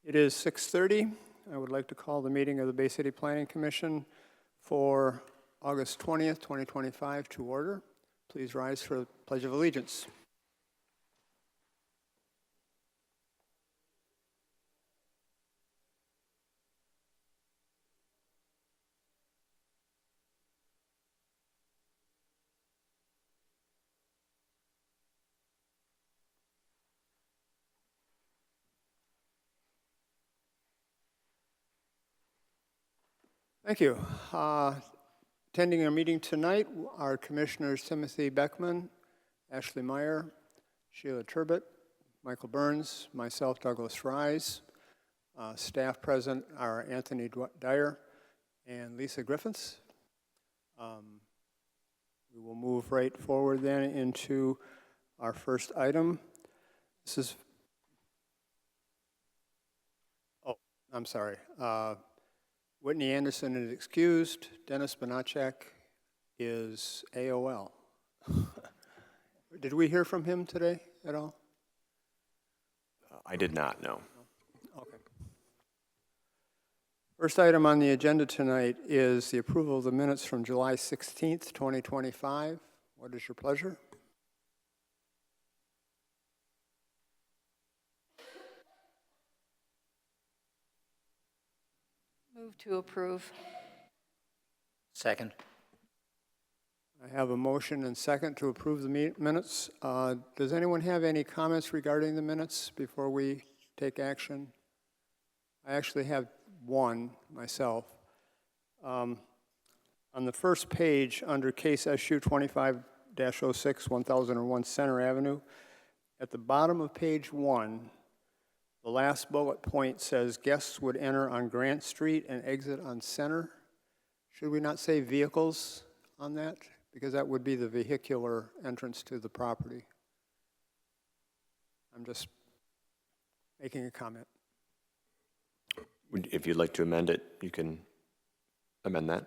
It is 6:30. I would like to call the meeting of the Bay City Planning Commission for August 20th, 2025 to order. Please rise for the Pledge of Allegiance. Thank you. Attending our meeting tonight are Commissioners Timothy Beckman, Ashley Meyer, Sheila Turbot, Michael Burns, myself, Douglas Rise. Staff present are Anthony Dyer and Lisa Griffiths. We will move right forward then into our first item. This is, I'm sorry. Whitney Anderson is excused. Dennis Bonacek is AOL. Did we hear from him today at all? I did not, no. Okay. First item on the agenda tonight is the approval of the minutes from July 16th, 2025. What is your pleasure? Move to approve. Second. I have a motion and second to approve the minutes. Does anyone have any comments regarding the minutes before we take action? I actually have one myself. On the first page, under case SU 25-06, 1001 Center Avenue, at the bottom of page 1, the last bullet point says guests would enter on Grant Street and exit on Center. Should we not say vehicles on that? Because that would be the vehicular entrance to the property. I'm just making a comment. If you'd like to amend it, you can amend that.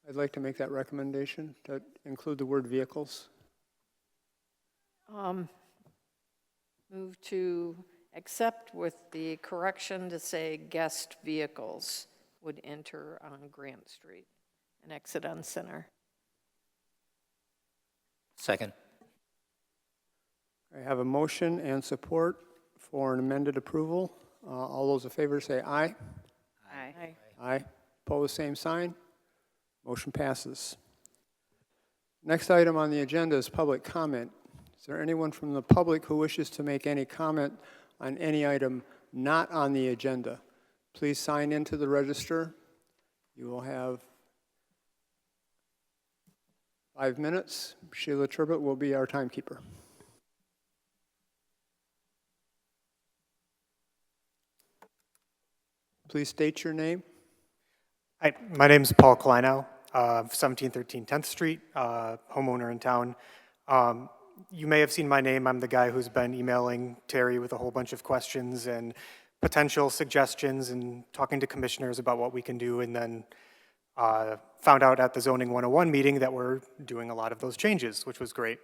I'd like to make that recommendation to include the word vehicles. Move to accept with the correction to say guest vehicles would enter on Grant Street and exit on Center. Second. I have a motion and support for an amended approval. All those in favor say aye. Aye. Aye. Opposed, same sign. Motion passes. Next item on the agenda is public comment. Is there anyone from the public who wishes to make any comment on any item not on the agenda? Please sign into the register. You will have 5 minutes. Sheila Turbot will be our timekeeper. Please state your name. Hi, my name is Paul Kleinow, 1713 10th Street, homeowner in town. You may have seen my name. I'm the guy who's been emailing Terry with a whole bunch of questions and potential suggestions and talking to commissioners about what we can do, and then found out at the Zoning 101 meeting that we're doing a lot of those changes, which was great.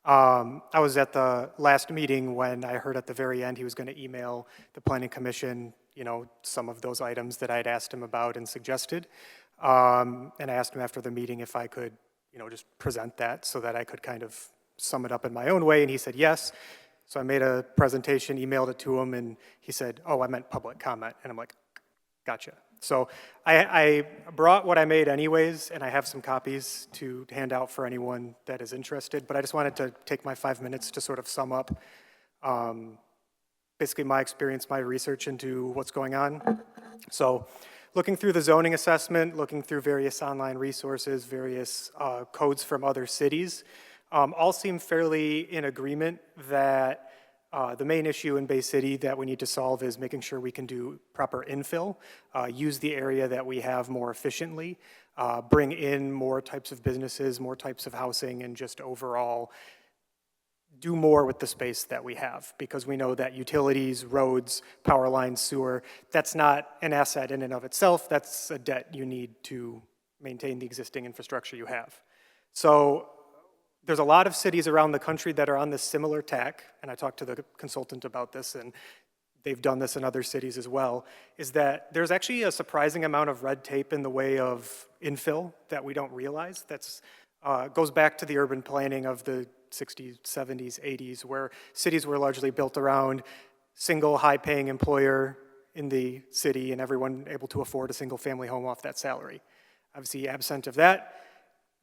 I was at the last meeting when I heard at the very end he was going to email the Planning Commission, you know, some of those items that I'd asked him about and suggested. And I asked him after the meeting if I could, you know, just present that so that I could kind of sum it up in my own way, and he said yes. So I made a presentation, emailed it to him, and he said, oh, I meant public comment. And I'm like, gotcha. So I brought what I made anyways, and I have some copies to hand out for anyone that is interested, but I just wanted to take my 5 minutes to sort of sum up basically my experience, my research into what's going on. So looking through the zoning assessment, looking through various online resources, various codes from other cities, all seem fairly in agreement that the main issue in Bay City that we need to solve is making sure we can do proper infill, use the area that we have more efficiently, bring in more types of businesses, more types of housing, and just overall do more with the space that we have, because we know that utilities, roads, power lines, sewer, that's not an asset in and of itself, that's a debt you need to maintain the existing infrastructure you have. So there's a lot of cities around the country that are on this similar tack, and I talked to the consultant about this, and they've done this in other cities as well, is that there's actually a surprising amount of red tape in the way of infill that we don't realize. That's goes back to the urban planning of the 60s, 70s, 80s, where cities were largely built around single high-paying employer in the city and everyone able to afford a single-family home off that salary. Obviously, absent of that,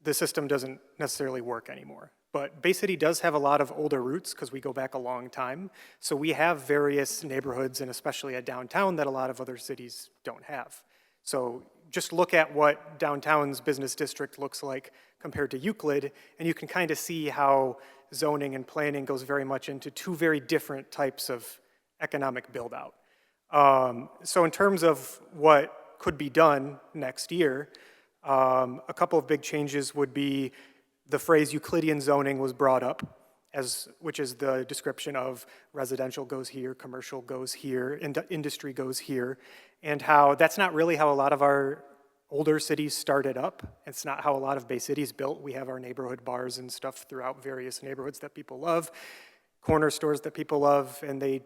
the system doesn't necessarily work anymore. But Bay City does have a lot of older roots because we go back a long time. So we have various neighborhoods, and especially a downtown, that a lot of other cities don't have. So just look at what downtown's business district looks like compared to Euclid, and you can kind of see how zoning and planning goes very much into two very different types of economic build-out. So in terms of what could be done next year, a couple of big changes would be the phrase Euclidean zoning was brought up, which is the description of residential goes here, commercial goes here, industry goes here, and how that's not really how a lot of our older cities started up. It's not how a lot of Bay Cities built. We have our neighborhood bars and stuff throughout various neighborhoods that people love, corner stores that people love, and they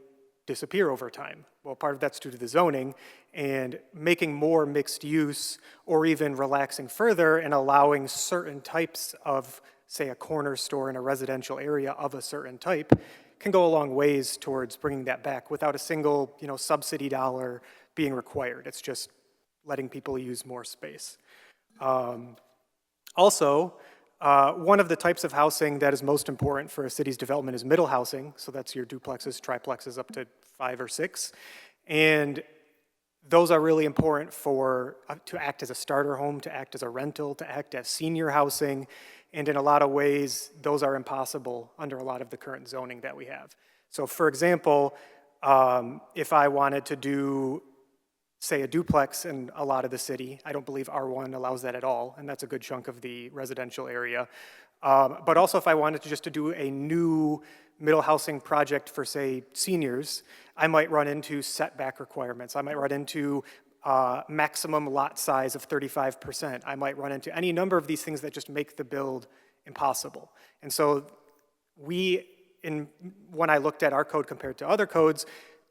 disappear over time. Well, part of that's due to the zoning, and making more mixed use or even relaxing further and allowing certain types of, say, a corner store in a residential area of a certain type can go a long ways towards bringing that back without a single, subsidy dollar being required. It's just letting people use more space. Also, one of the types of housing that is most important for a city's development is middle housing. So that's your duplexes, triplexes up to 5 or 6. And those are really important to act as a starter home, to act as a rental, to act as senior housing. And in a lot of ways, those are impossible under a lot of the current zoning that we have. So for example, if I wanted to do, say, a duplex in a lot of the city, I don't believe R1 allows that at all, and that's a good chunk of the residential area. But also if I wanted to do a new middle housing project for, say, seniors, I might run into setback requirements. I might run into maximum lot size of 35%. I might run into any number of these things that just make the build impossible. And so when I looked at our code compared to other codes,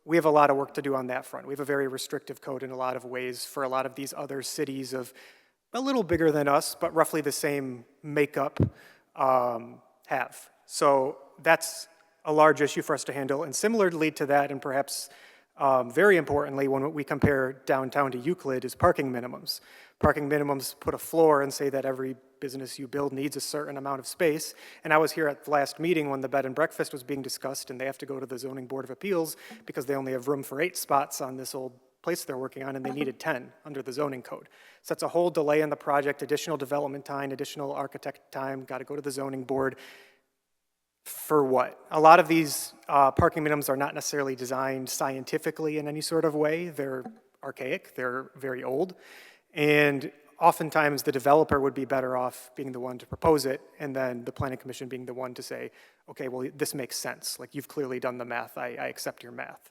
we have a lot of work to do on that front. We have a very restrictive code in a lot of ways for a lot of these other cities of a little bigger than us, but roughly the same makeup have. So that's a large issue for us to handle. And similarly to that, and perhaps very importantly, when we compare downtown to Euclid, is parking minimums. Parking minimums put a floor and say that every business you build needs a certain amount of space. And I was here at the last meeting when the bed and breakfast was being discussed, and they have to go to the Zoning Board of Appeals because they only have room for 8 spots on this old place they're working on, and they needed 10 under the zoning code. So that's a whole delay in the project, additional development time, additional architect time, got to go to the zoning board. For what? A lot of these parking minimums are not necessarily designed scientifically in any sort of way. They're archaic, they're very old, and oftentimes the developer would be better off being the one to propose it, and then the planning commission being the one to say, okay, well, this makes sense. Like, you've clearly done the math, I accept your math.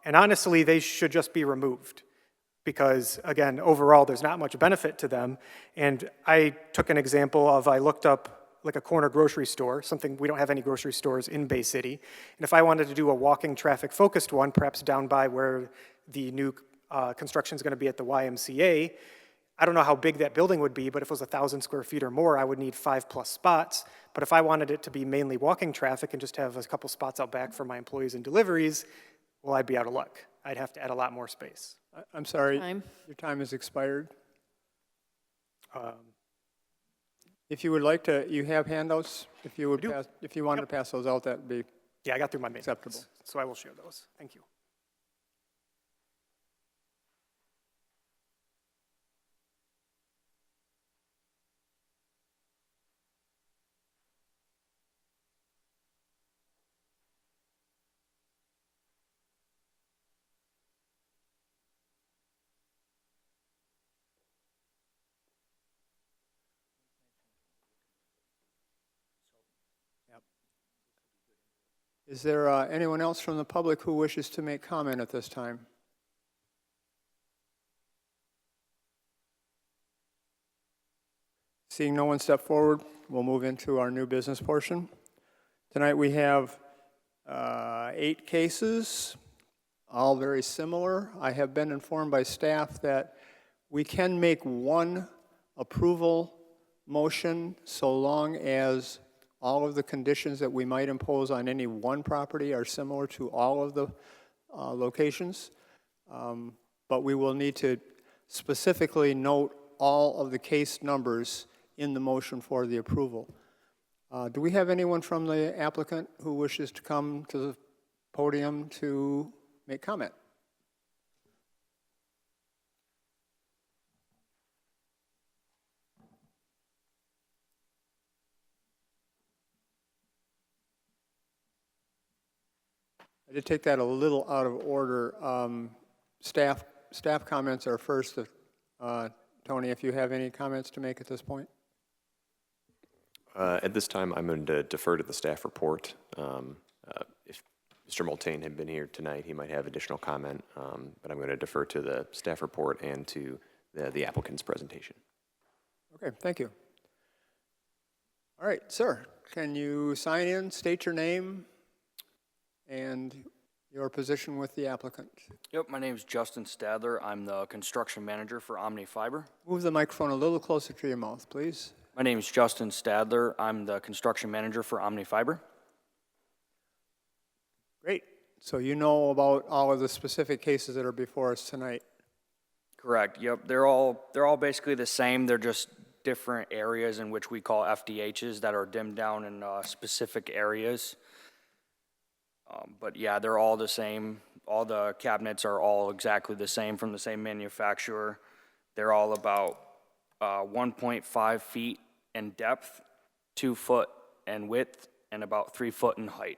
And honestly, they should just be removed because, again, overall, there's not much benefit to them. And I took an example of, I looked up like a corner grocery store, something, we don't have any grocery stores in Bay City. And if I wanted to do a walking traffic focused one, perhaps down by where the new construction is going to be at the YMCA, I don't know how big that building would be, but if it was 1,000 square feet or more, I would need 5+ spots. But if I wanted it to be mainly walking traffic and just have a couple spots out back for my employees and deliveries, well, I'd be out of luck. I'd have to add a lot more space. I'm sorry, Time. your time has expired. If you would like to, you have handouts. If you would do. if you wanted to pass those out, that'd be Yeah, I got through my main acceptable. notes, so I will share those. Thank you. Is there anyone else from the public who wishes to make comment at this time? Seeing no one step forward, we'll move into our new business portion. Tonight we have 8 cases, all very similar. I have been informed by staff that we can make one approval motion so long as all of the conditions that we might impose on any one property are similar to all of the locations. But we will need to specifically note all of the case numbers in the motion for the approval. Do we have anyone from the applicant who wishes to come to the podium to make comment? I did take that a little out of order. Staff comments are first. Tony, if you have any comments to make at this point? At this time, I'm going to defer to the staff report. If Mr. Multane had been here tonight, he might have additional comment, but I'm going to defer to the staff report and to the applicant's presentation. Okay, thank you. All right, sir, can you sign in, state your name, and your position with the applicant? Yep, my name is Justin Stadler. I'm the construction manager for Omni Fiber. Move the microphone a little closer to your mouth, please. My name is Justin Stadler. I'm the construction manager for Omni Fiber. Great. So you know about all of the specific cases that are before us tonight. Correct. Yep, they're all basically the same. They're just different areas in which we call FDHs that are dimmed down in specific areas. But yeah, they're all the same. All the cabinets are all exactly the same from the same manufacturer. They're all about 1.5 feet in depth, 2 foot in width, and about 3 foot in height.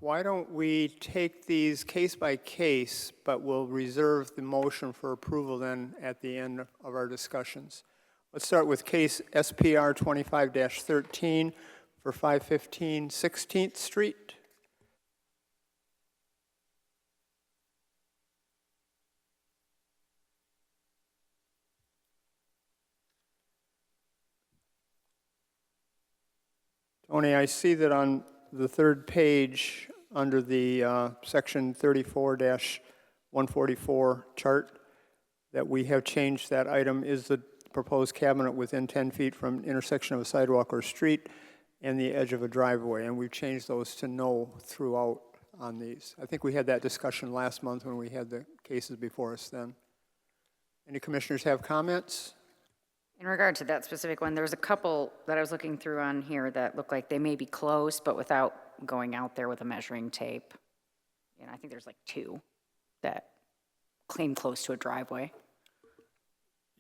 Why don't we take these case by case, but we'll reserve the motion for approval then at the end of our discussions. Let's start with case SPR 25-13 for 515 16th Street. Tony, I see that on the third page under the section 34-144 chart that we have changed that item is the proposed cabinet within 10 feet from intersection of a sidewalk or street and the edge of a driveway, and we've changed those to no throughout on these. I think we had that discussion last month when we had the cases before us then. Any commissioners have comments? In regard to that specific one, there was a couple that I was looking through on here that look like they may be close, but without going out there with a measuring tape. And I think there's like 2 that claim close to a driveway.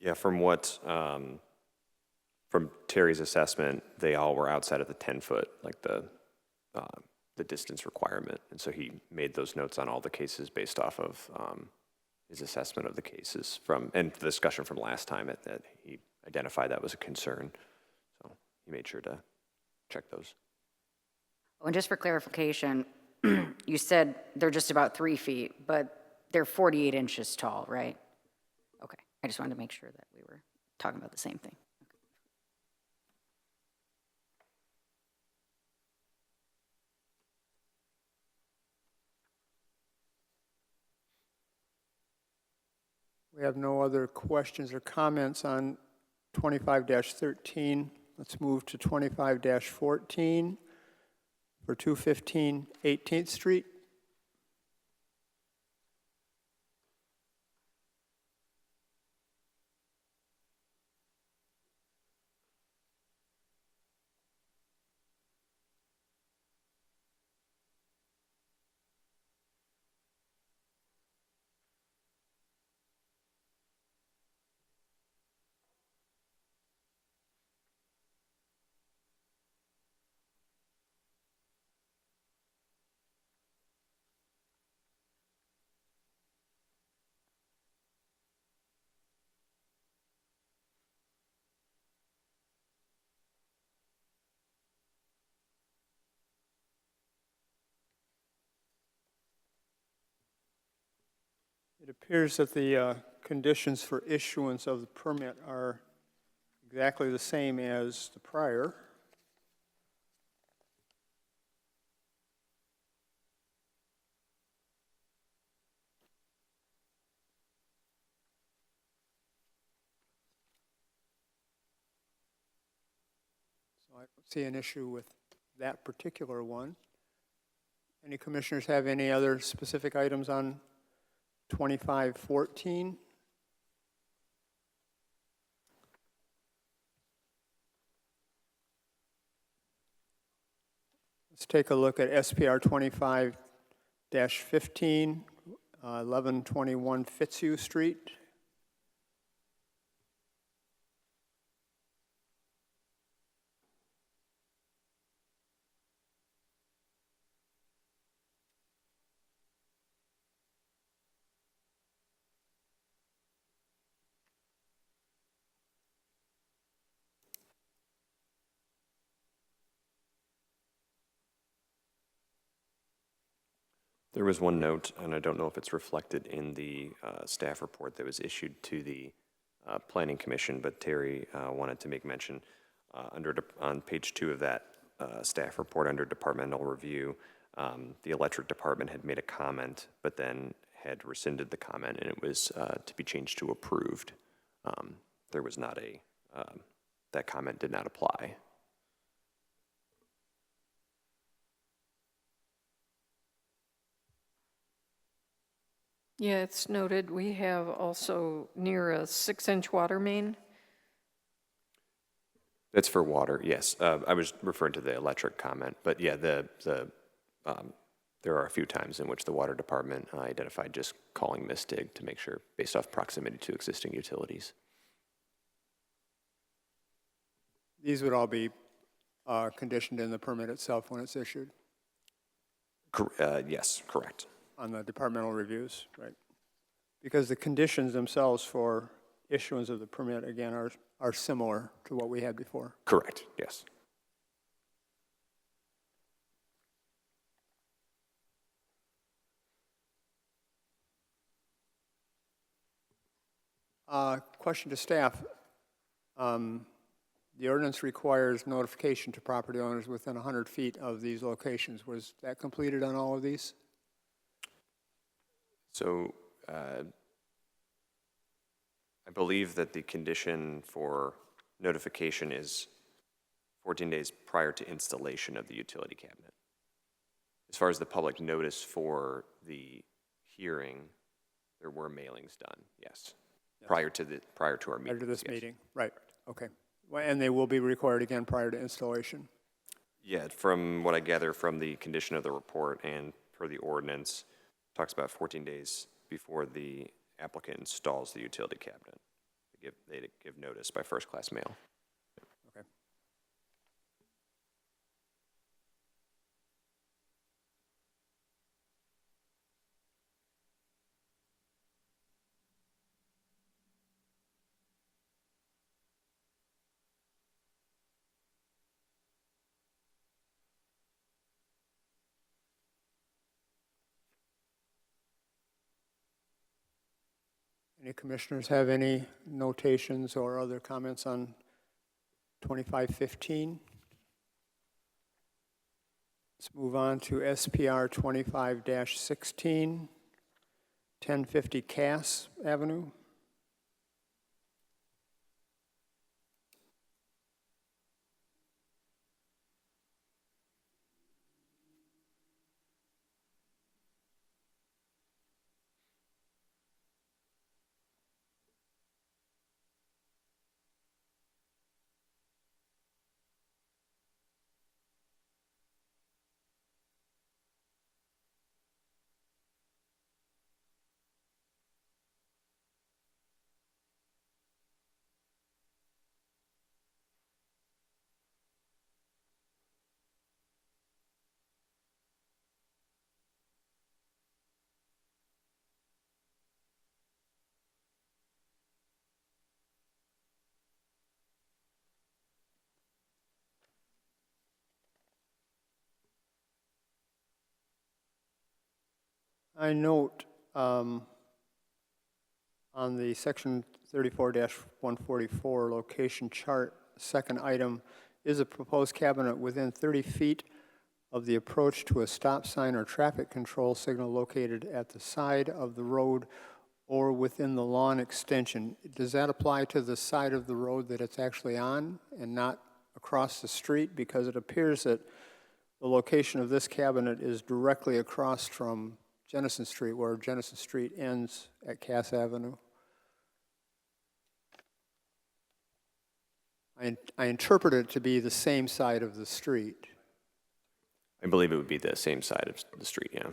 Yeah, from Terry's assessment, they all were outside of the 10-foot, like the distance requirement. And so he made those notes on all the cases based off of his assessment of the cases and the discussion from last time that he identified that was a concern. So he made sure to check those. Oh, and just for clarification, you said they're just about 3 feet, but they're 48 inches tall, right? Okay, I just wanted to make sure that we were talking about the same thing. We have no other questions or comments on 25-13. Let's move to 25-14 for 215 18th Street. appears that the conditions for issuance of the permit are exactly the same as the prior. So I don't see an issue with that particular one. Any commissioners have any other specific items on 2514? Let's take a look at SPR 25-15, 1121 Fitzhugh Street. There was one note, and I don't know if it's reflected in the staff report that was issued to the Planning Commission, but Terry wanted to make mention on page 2 of that staff report under departmental review. The electric department had made a comment, but then had rescinded the comment, and it was to be changed to approved. There was not that comment did not apply. Yeah, it's noted. We have also near a 6-inch water main. That's for water, yes. I was referring to the electric comment, but yeah, there are a few times in which the water department identified just calling Mistig to make sure, based off proximity to existing utilities. These would all be conditioned in the permit itself when it's issued Yes, correct. on the departmental reviews, right? Because the conditions themselves for issuance of the permit, again, are similar to what we had before. Correct, yes. Question to staff. The ordinance requires notification to property owners within 100 feet of these locations. Was that completed on all of these? So I believe that the condition for notification is 14 days prior to installation of the utility cabinet. As far as the public notice for the hearing, there were mailings done, yes. Prior to our meeting. Prior to this yes. meeting, right, okay. Well, and they will be required again prior to installation. Yeah, from what I gather from the condition of the report and per the ordinance, talks about 14 days before the applicant installs the utility cabinet. They give notice by first-class mail. Okay. Any commissioners have any notations or other comments on 2515? Let's move on to SPR 25-16, 1050 Cass Avenue. I note On the section 34-144 location chart, second item, is a proposed cabinet within 30 feet of the approach to a stop sign or traffic control signal located at the side of the road or within the lawn extension. Does that apply to the side of the road that it's actually on and not across the street? Because it appears that the location of this cabinet is directly across from Jennison Street, where Jennison Street ends at Cass Avenue. I interpret it to be the same side of the street. I believe it would be the same side of the street, yeah.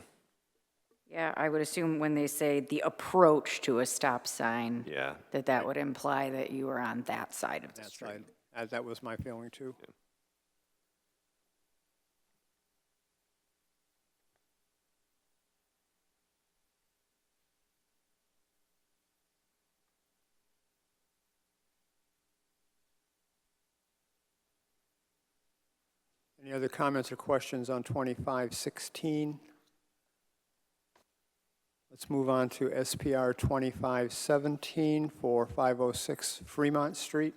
Yeah, I would assume when they say the approach to a stop sign, Yeah. that would imply that you were on that side of the That street. side, that was my feeling too. Any other comments or questions on 2516? Let's move on to SPR 2517 for 506 Fremont Street.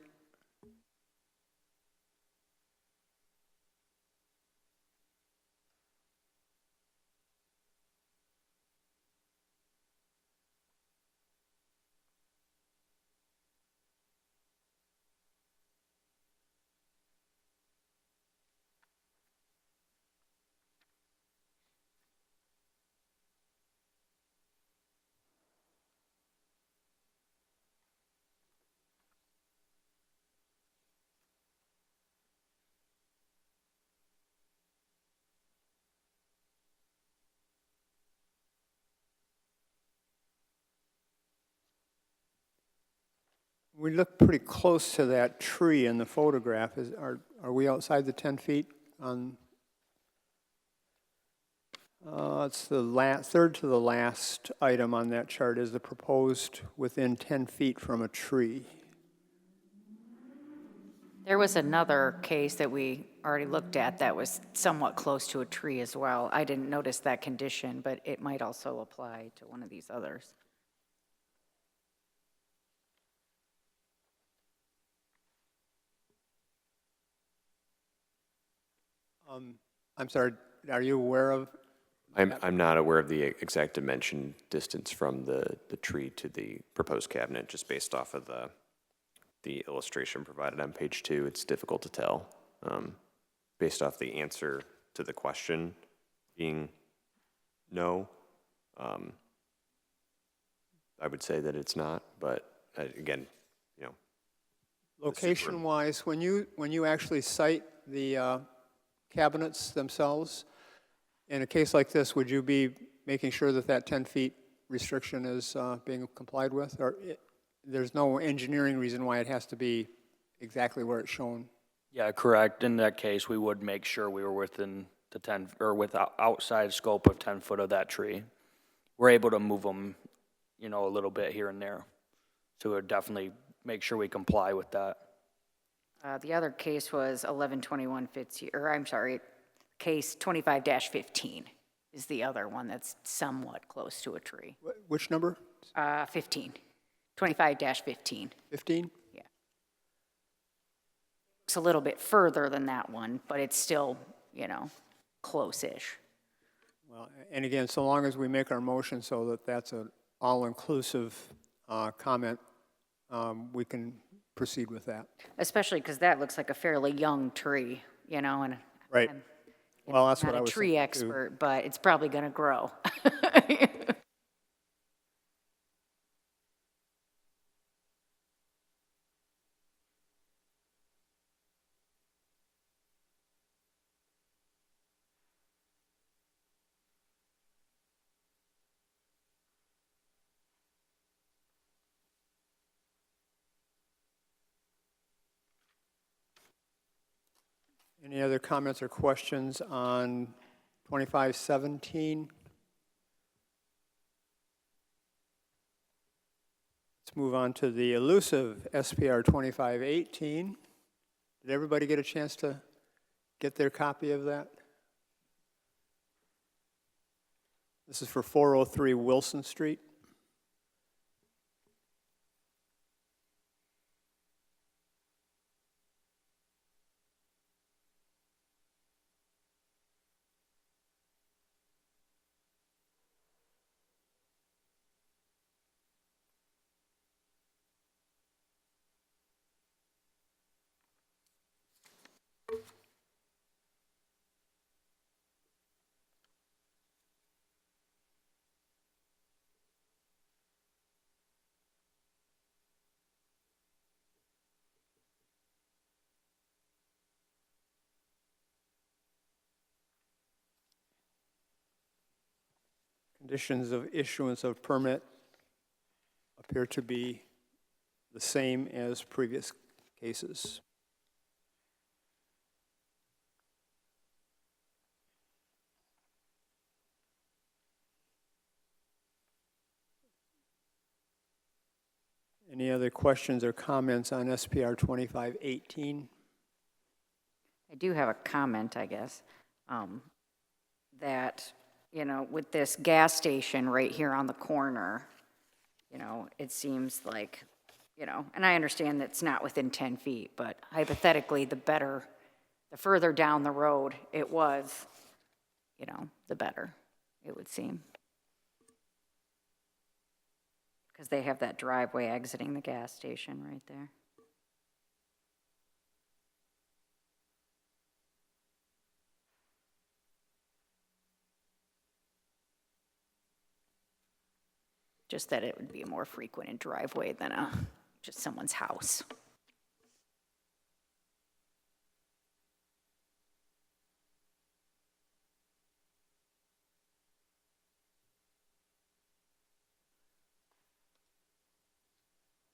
We look pretty close to that tree in the photograph. Are we outside the 10 feet on? It's the third to the last item on that chart is the proposed within 10 feet from a tree. There was another case that we already looked at that was somewhat close to a tree as well. I didn't notice that condition, but it might also apply to one of these others. I'm sorry, are you aware of? I'm not aware of the exact dimension distance from the tree to the proposed cabinet, just based off of the illustration provided on page 2. It's difficult to tell. Based off the answer to the question being no, I would say that it's not, but again, you know. Location-wise, when you actually cite the cabinets themselves, in a case like this, would you be making sure that that 10 feet restriction is being complied with? Or there's no engineering reason why it has to be exactly where it's shown? Yeah, correct. In that case, we would make sure we were within the 10, or with outside scope of 10 foot of that tree. We're able to move them, you know, a little bit here and there. So we'd definitely make sure we comply with that. The other case was 1121 Fitzhugh, or I'm sorry, case 25-15 is the other one that's somewhat close to a tree. Which number? 15, 25-15. 15? Yeah. It's a little bit further than that one, but it's still, you know, close-ish. Well, and again, so long as we make our motion so that that's an all-inclusive comment, we can proceed with that. Especially because that looks like a fairly young tree, you know, and Right. I'm Well, that's what I not a was tree thinking, too. expert, but it's probably going to grow. Any other comments or questions on 2517? Let's move on to the elusive SPR 2518. Did everybody get a chance to get their copy of that? This is for 403 Wilson Street. conditions of issuance of permit appear to be the same as previous cases. Any other questions or comments on SPR 2518? I do have a comment, I guess, that, you know, with this gas station right here on the corner, you know, it seems like, you know, and I understand that it's not within 10 feet, but hypothetically, the further down the road it was, you know, the better, it would seem. Because they have that driveway exiting the gas station right there. Just that it would be a more frequent driveway than just someone's house.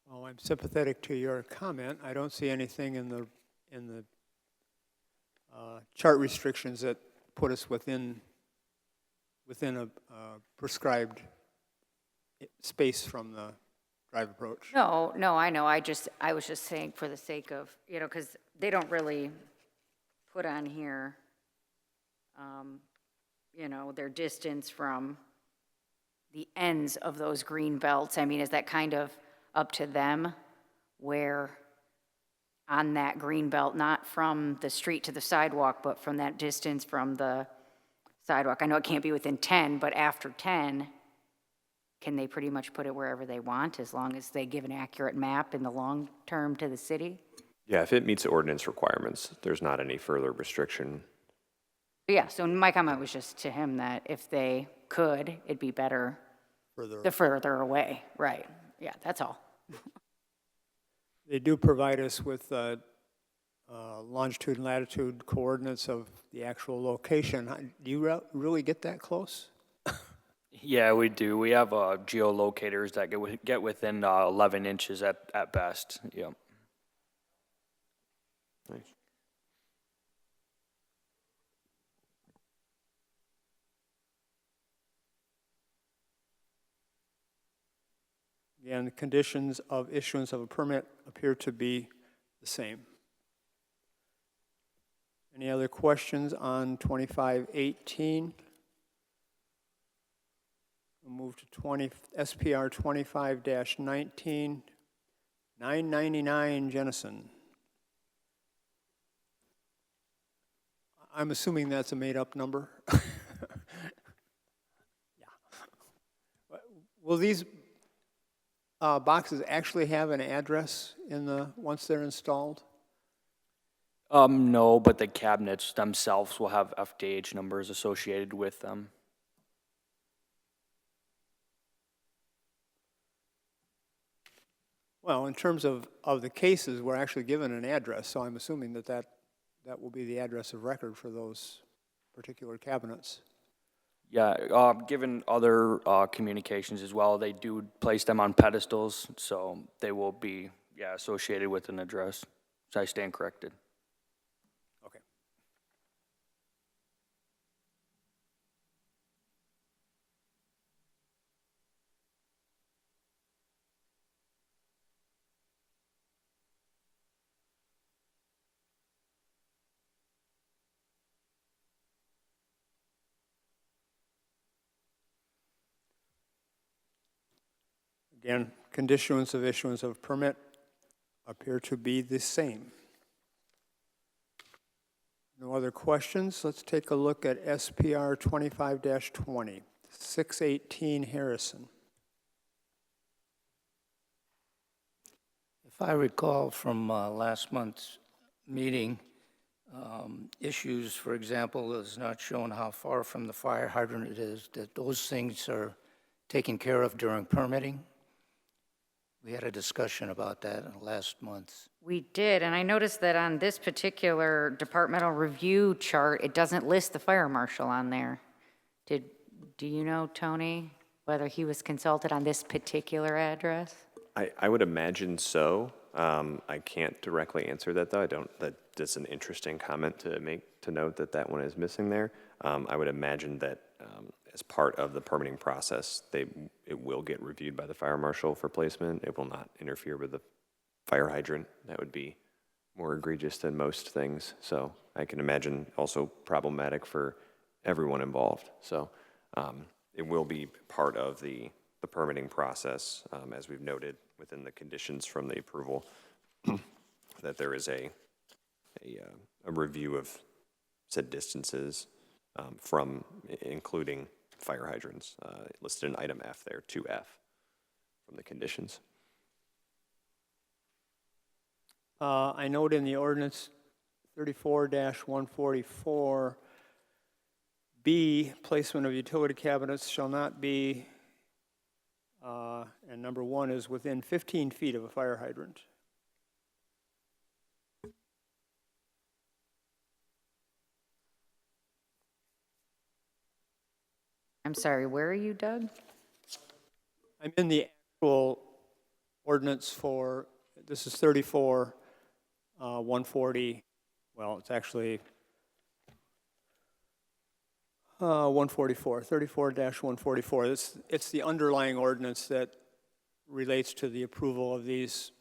Well, I'm sympathetic to your comment. I don't see anything in the chart restrictions that put us within a prescribed space from the drive approach. No, I know, I was just saying for the sake of, you know, because they don't really put on here, you know, their distance from the ends of those green belts. I mean, is that kind of up to them where on that green belt, not from the street to the sidewalk, but from that distance from the sidewalk? I know it can't be within 10, but after 10, can they pretty much put it wherever they want as long as they give an accurate map in the long term to the city? Yeah, if it meets ordinance requirements, there's not any further restriction. But yeah, so my comment was just to him that if they could, it'd be better the further away, right? Yeah, that's all. They do provide us with longitude and latitude coordinates of the actual location. Do you really get that close? Yeah, we do. We have geolocators that get within 11 inches at best. Yep. Nice. Again, the conditions of issuance of a permit appear to be the same. Any other questions on 2518? We'll move to SPR 25-19, 999 Jennison. I'm assuming that's a made-up number. Yeah. Will these boxes actually have an address once they're installed? No, but the cabinets themselves will have FDH numbers associated with them. Well, in terms of the cases, we're actually given an address, so I'm assuming that will be the address of record for those particular cabinets. Yeah, given other communications as well, they do place them on pedestals, so they will be, associated with an address. So I stand corrected. Okay. Again, conditions of issuance of permit appear to be the same. No other questions? Let's take a look at SPR 25-20, 618 Harrison. If I recall from last month's meeting, issues, for example, is not shown how far from the fire hydrant it is, that those things are taken care of during permitting. We had a discussion about that last month. We did, and I noticed that on this particular departmental review chart, it doesn't list the fire marshal on there. Did Do you know, Tony, whether he was consulted on this particular address? I would imagine so. I can't directly answer that, though. That's an interesting comment to make, to note that that one is missing there. I would imagine that as part of the permitting process, it will get reviewed by the fire marshal for placement. It will not interfere with the fire hydrant. That would be more egregious than most things. So I can imagine also problematic for everyone involved. So it will be part of the permitting process, as we've noted within the conditions from the approval, that there is a review of said distances from including fire hydrants listed in item F there, 2F from the conditions. I note in the ordinance 34-144, B, placement of utility cabinets shall not be, and number 1 is within 15 feet of a fire hydrant. I'm sorry, where are you, Doug? I'm in the actual ordinance for, this is 140, well, it's actually 144, 34-144. It's the underlying ordinance that relates to the approval of these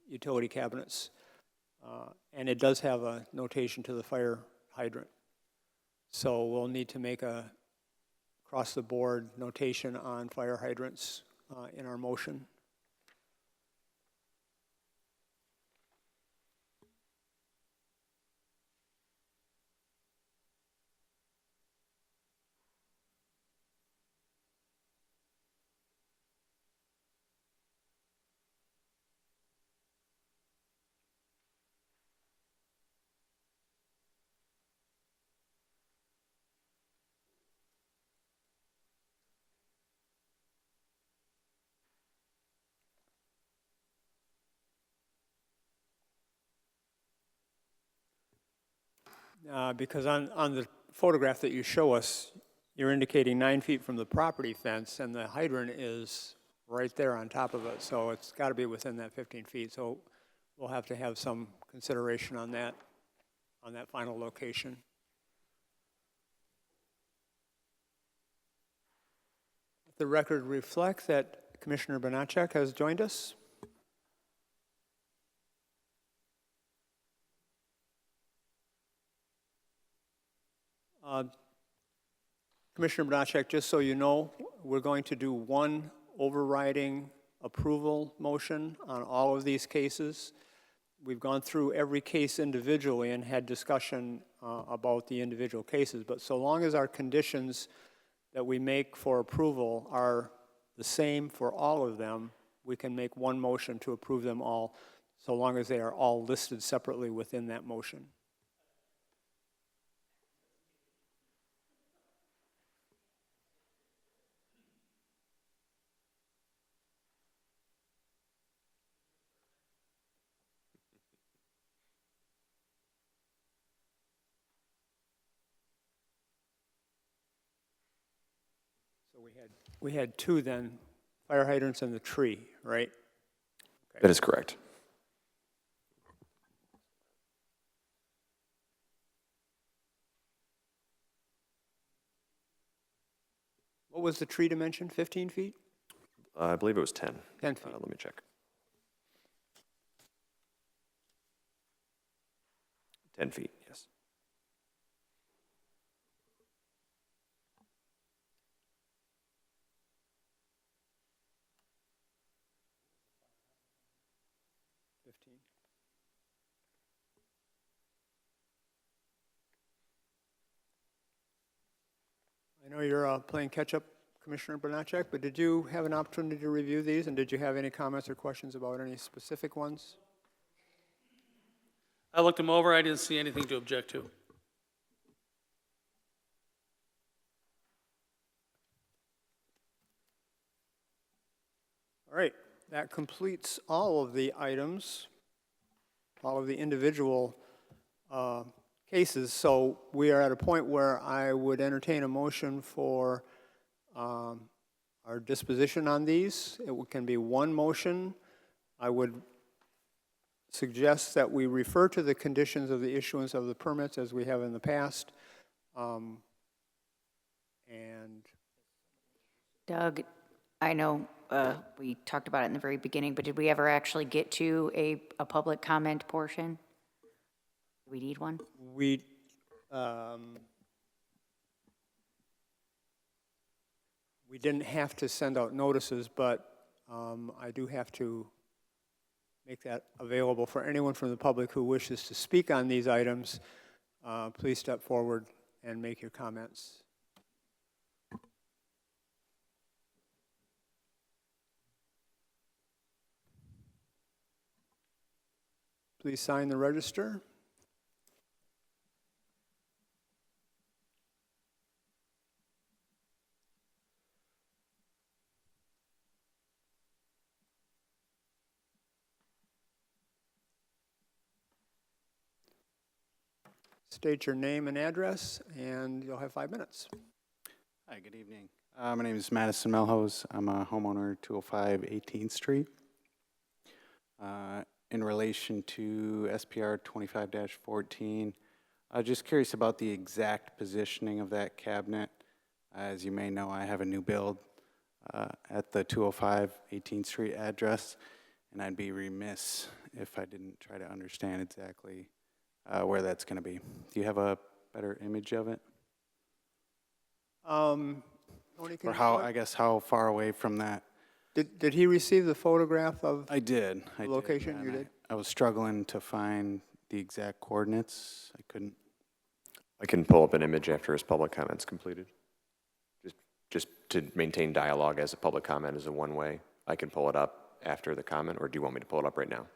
utility cabinets. And it does have a notation to the fire hydrant. So we'll need to make a across-the-board notation on fire hydrants in our motion. Because on the photograph that you show us, you're indicating 9 feet from the property fence, and the hydrant is right there on top of it, so it's got to be within that 15 feet. So we'll have to have some consideration on that final location. The record reflects that Commissioner Banachek has joined us. Commissioner Banachek, just so you know, we're going to do one overriding approval motion on all of these cases. We've gone through every case individually and had discussion about the individual cases, but so long as our conditions that we make for approval are the same for all of them, we can make one motion to approve them all, so long as they are all listed separately within that motion. So we had two then, fire hydrants and the tree, right? Okay. That is correct. What was the tree dimension, 15 feet? I believe it was 10. 10 feet. Let me check. 10 feet, yes. I know you're playing catch-up, Commissioner Banachek, but did you have an opportunity to review these, and did you have any comments or questions about any specific ones? I looked them over, I didn't see anything to object to. All right, that completes all of the items, all of the individual cases. So we are at a point where I would entertain a motion for our disposition on these. It can be one motion. I would suggest that we refer to the conditions of the issuance of the permits as we have in the past. And Doug, I know we talked about it in the very beginning, but did we ever actually get to a public comment portion? Do we need one? we didn't have to send out notices, but I do have to make that available for anyone from the public who wishes to speak on these items. Please step forward and make your comments. Please sign the register. State your name and address, and you'll have 5 minutes. Hi, good evening. My name is Madison Melhose. I'm a homeowner, 205 18th Street. In relation to SPR 25-14, just curious about the exact positioning of that cabinet. As you may know, I have a new build at the 205 18th Street address, and I'd be remiss if I didn't try to understand exactly where that's going to be. Do you have a better image of it? Tony, can Or you how, show it? I guess, how far away from that? Did he receive the photograph of? I did. I did, location and you did? I was struggling to find the exact coordinates. I couldn't. I can pull up an image after his public comment's completed. Just to maintain dialogue as a public comment is a one-way. I can pull it up after the comment, or do you want me to pull it up right now?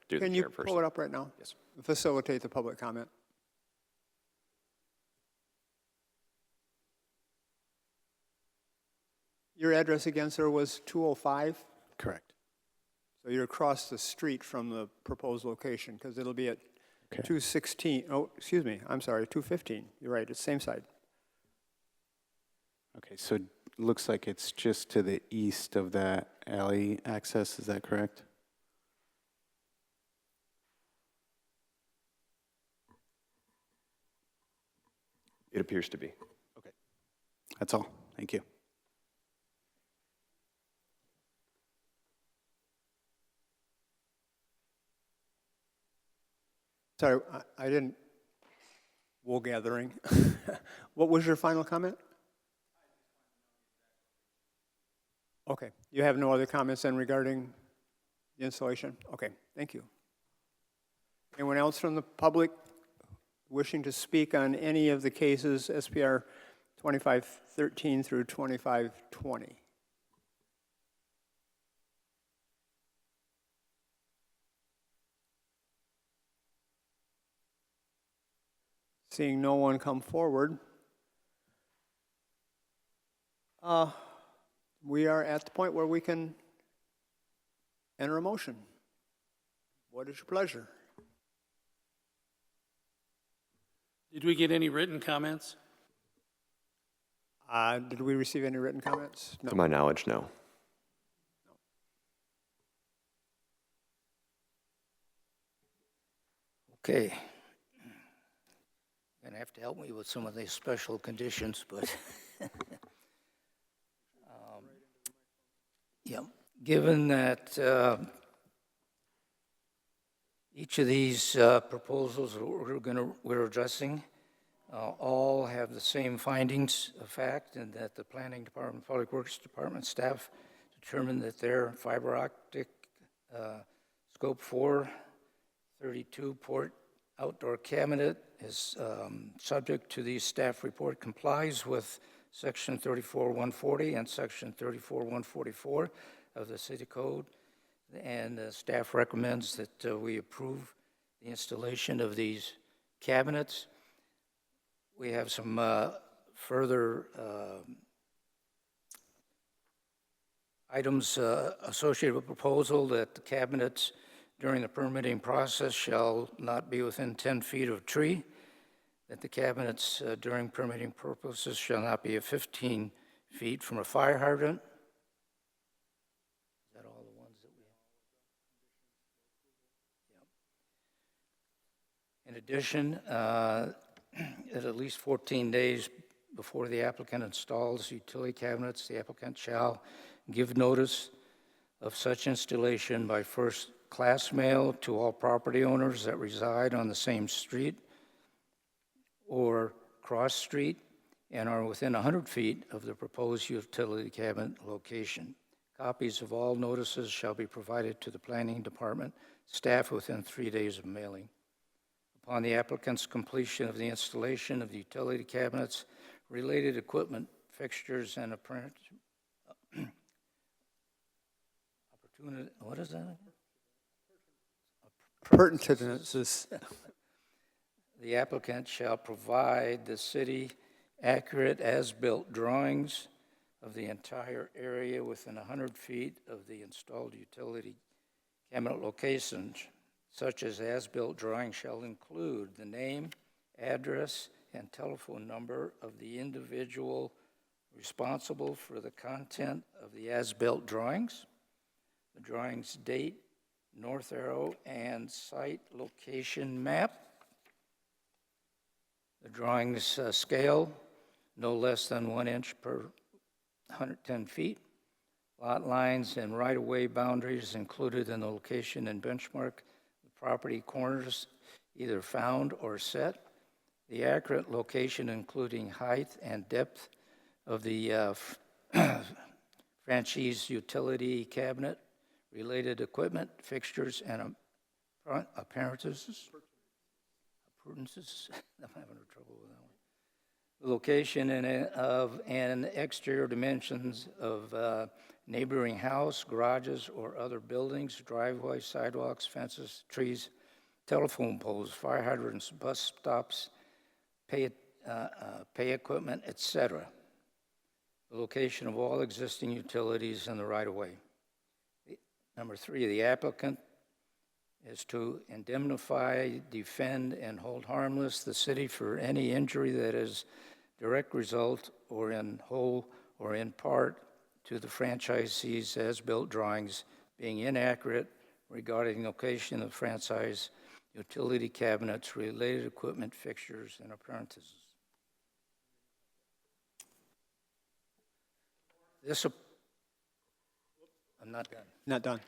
Do the Can you chairperson. pull it up right now? Yes. Facilitate the public comment. Your address again, sir, was 205? Correct. So you're across the street from the proposed location, because it'll be at Okay. 216, oh, excuse me, I'm sorry, 215. You're right, it's same side. Okay, so it looks like it's just to the east of that alley access. Is that correct? It appears to be. That's all. Thank you. Sorry, I didn't, wool gathering. What was your final comment? Okay, you have no other comments then regarding the installation? Okay, thank you. Anyone else from the public wishing to speak on any of the cases, SPR 2513 through 2520? Seeing no one come forward, we are at the point where we can enter a motion. What is your pleasure? Did we get any written comments? Did we receive any written comments? To my knowledge, no. Okay. You're gonna have to help me with some of these special conditions, but yeah, given that each of these proposals we're addressing all have the same findings of fact, and that the Planning Department, Public Works Department staff determined that their fiber optic Scope 4 32 port outdoor cabinet is subject to the staff report, complies with Section 34-140 and Section 34-144 of the City Code, and staff recommends that we approve the installation of these cabinets. We have some further items associated with the proposal that the cabinets during the permitting process shall not be within 10 feet of a tree, that the cabinets during permitting purposes shall not be 15 feet from a fire hydrant. Is that all the ones that we have? Yep. In addition, at least 14 days before the applicant installs utility cabinets, the applicant shall give notice of such installation by first-class mail to all property owners that reside on the same street or cross street and are within 100 feet of the proposed utility cabinet location. Copies of all notices shall be provided to the planning department staff within 3 days of mailing. Upon the applicant's completion of the installation of the utility cabinets, related equipment, fixtures, and what is that? Appurtenances. The applicant shall provide the city accurate as-built drawings of the entire area within 100 feet of the installed utility cabinet locations. Such as-built drawing shall include the name, address, and telephone number of the individual responsible for the content of the as-built drawings, the drawing's date, north arrow, and site location map, the drawing's scale, no less than 1 inch per 110 feet, lot lines and right-of-way boundaries included in the location and benchmark, the property corners either found or set, the accurate location including height and depth of the franchise utility cabinet, related equipment, fixtures, and appearances. I'm having trouble with that one. The location and exterior dimensions of neighboring house, garages, or other buildings, driveways, sidewalks, fences, trees, telephone poles, fire hydrants, bus stops, pay equipment, etc. The location of all existing utilities in the right-of-way. Number 3, the applicant is to indemnify, defend, and hold harmless the city for any injury that is direct result or in whole or in part to the franchisee's as-built drawings being inaccurate regarding location of franchise utility cabinets, related equipment, fixtures, and appearances. I'm not done. Not done.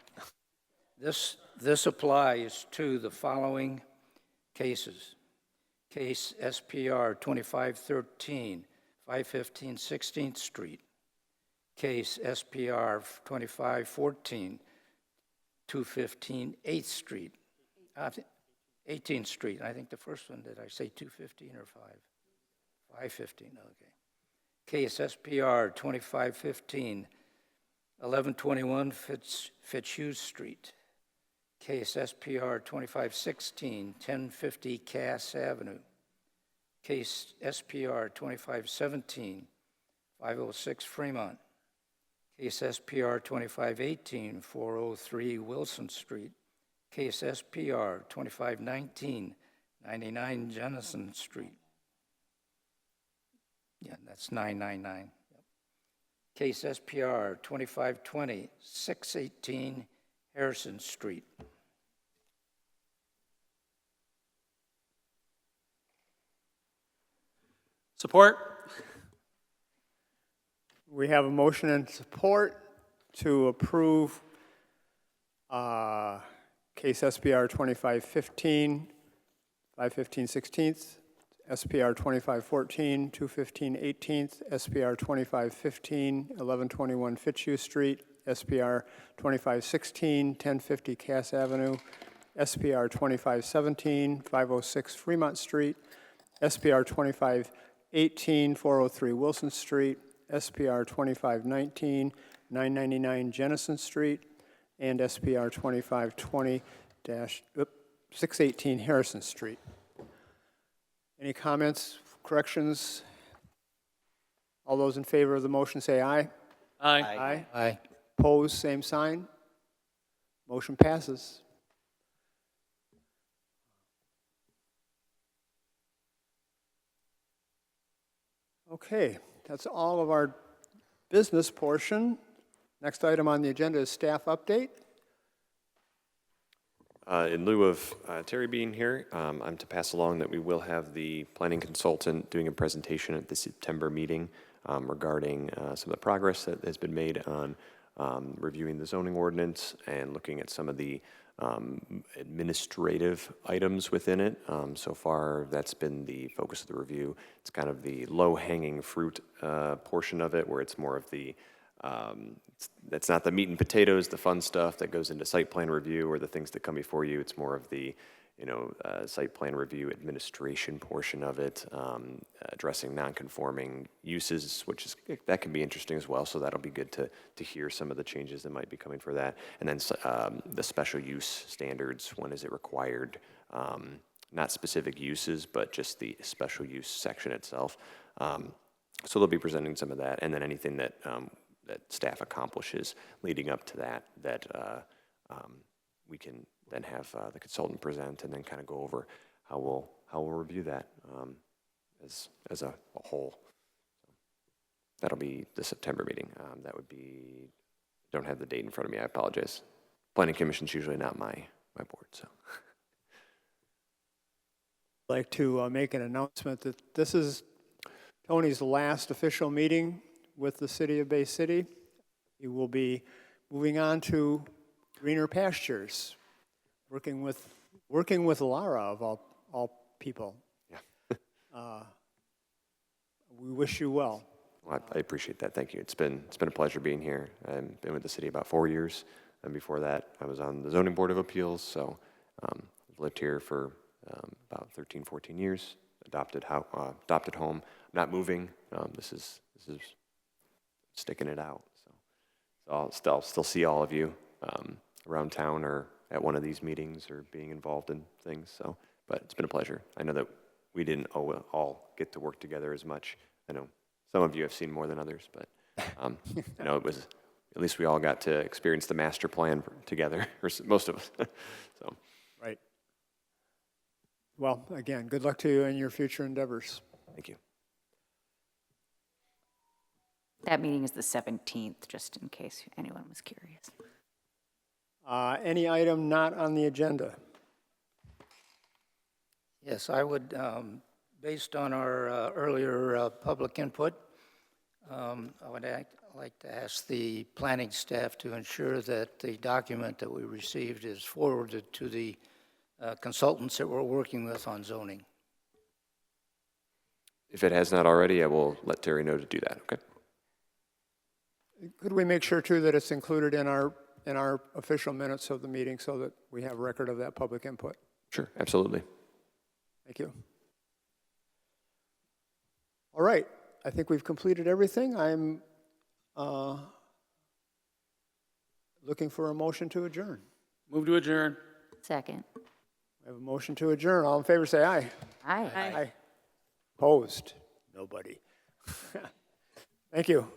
This applies to the following cases. Case SPR 2513, 515 16th Street. Case SPR 2514, 215 8th Street. 18th Street. I think the first one, did I say 215 or 5? 515, okay. Case SPR 2515, 1121 Fitzhugh Street. Case SPR 2516, 1050 Cass Avenue. Case SPR 2517, 506 Fremont. Case SPR 2518, 403 Wilson Street. Case SPR 2519, 99 Jennison Street. Yeah, that's 999. Yep. Case SPR 2520, 618 Harrison Street. Support? We have a motion and support to approve case SPR 2515, 515 16th, SPR 2514, 215 18th, SPR 2515, 1121 Fitzhugh Street, SPR 2516, 1050 Cass Avenue, SPR 2517, 506 Fremont Street, SPR 2518, 403 Wilson Street, SPR 2519, 999 Jennison Street, and SPR 2520-618 Harrison Street. Any comments, corrections? All those in favor of the motion say aye. Aye. Aye. Aye. Opposed, same sign. Motion passes. Okay, that's all of our business portion. Next item on the agenda is staff update. In lieu of Terry being here, I'm to pass along that we will have the planning consultant doing a presentation at the September meeting regarding some of the progress that has been made on reviewing the zoning ordinance and looking at some of the administrative items within it. So far, that's been the focus of the review. It's kind of the low-hanging fruit portion of it, where it's more of the that's not the meat and potatoes, the fun stuff that goes into site plan review or the things that come before you. It's more of the, site plan review administration portion of it, addressing non-conforming uses, which is, that can be interesting as well. So that'll be good to hear some of the changes that might be coming for that. And then the special use standards, when is it required? Not specific uses, but just the special use section itself. So they'll be presenting some of that, and then anything that that staff accomplishes leading up to that we can then have the consultant present, and then kind of go over how we'll review that as a whole. That'll be the September meeting. That would be, don't have the date in front of me, I apologize. Planning Commission's usually not my board, so. I'd like to make an announcement that this is Tony's last official meeting with the city of Bay City. He will be moving on to greener pastures, working with Lara of all people. Yeah. We wish you well. Well, I appreciate that. Thank you. It's been a pleasure being here. I've been with the city about 4 years, and before that, I was on the Zoning Board of Appeals. So I've lived here for about 13, 14 years. Adopted home. Not moving. This is sticking it out. So I'll still see all of you around town or at one of these meetings or being involved in things. So, but it's been a pleasure. I know that we didn't all get to work together as much. I know some of you have seen more than others, but it was, at least we all got to experience the master plan together, or most of us. So. Right. Well, again, good luck to you in your future endeavors. Thank you. That meeting is the 17th, just in case anyone was curious. Any item not on the agenda? Yes, I would, based on our earlier public input, I would like to ask the planning staff to ensure that the document that we received is forwarded to the consultants that we're working with on zoning. If it has not already, I will let Terry know to do that, okay? Could we make sure too that it's included in our official minutes of the meeting so that we have record of that public input? Sure, absolutely. Thank you. All right, I think we've completed everything. I'm looking for a motion to adjourn. Move to adjourn. Second. We have a motion to adjourn. All in favor, say aye. Aye. Aye. Opposed? Nobody. Thank you.